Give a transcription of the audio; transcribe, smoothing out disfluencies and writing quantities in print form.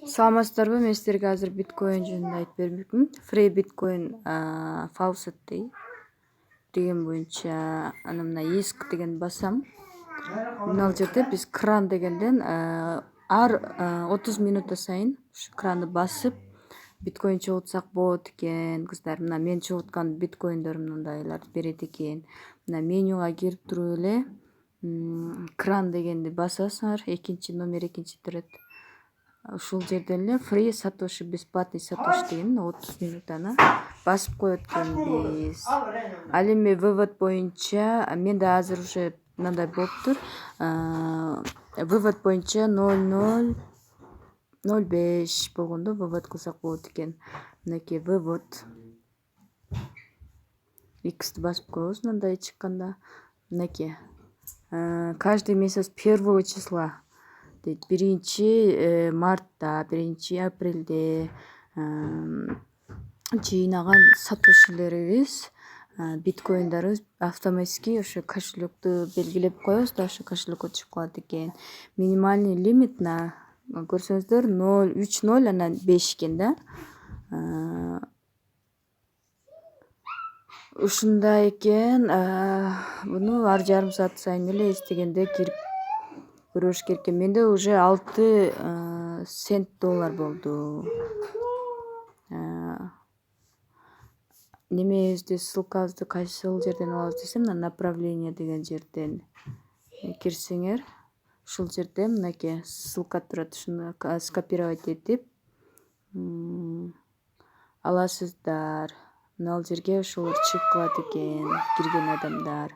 Саламатсыздарбы? Мен сиздерге азыр биткоин жөнүндө айтып бермекмин. Free Bitcoin faucet деген боюнча аны мына иск деген басам. Мына жерде биз кран дегенден ар 30 минута сайын ушу кранды басып биткоин чогултсак болот экен. Кыздар, мына мен чогулткан биткоиндер мындайларды берет экен. Мына менюга кирип туруп эле кран дегенди басасыңар. Номер экинчи турат. Ушул жерден эле free сатоши, бесплатный сатоши деген 30 минутаны басып коет экенбиз. Ал эми вывод боюнча менде азыр уже мындай болуптур. Вывод боюнча 0,005 болгондо вывод кылсак болот экен. Мынакей вывод. X'ти басып коебуз мындай чыкканда. Мынакей. Каждый месяц 1 числа. 1 мартта, 1 апрелде жыйнаган сатошилерибиз, биткоиндарыбыз автоматически ошо кошелекту белгилеп коебуз да, ошо кошелекке түшүп калат экен. Минимальный лимит көрсөңүздөр 0,30 анан 5 экен да. Ушундай экен. Буну ар жарым саат сайын эле эстегенде кирип көрүш керек экен. Менде уже 6 цент доллар болду. Немебизди, ссылкабызды кайсыл жерден алабыз десем, мына направление деген жерден кирсеңер, ушул жерде мынакей ссылка турат. Ушуну скопировать этип аласыздар. Мына ал жерге ошолор чыгып калат экен, кирген адамдар.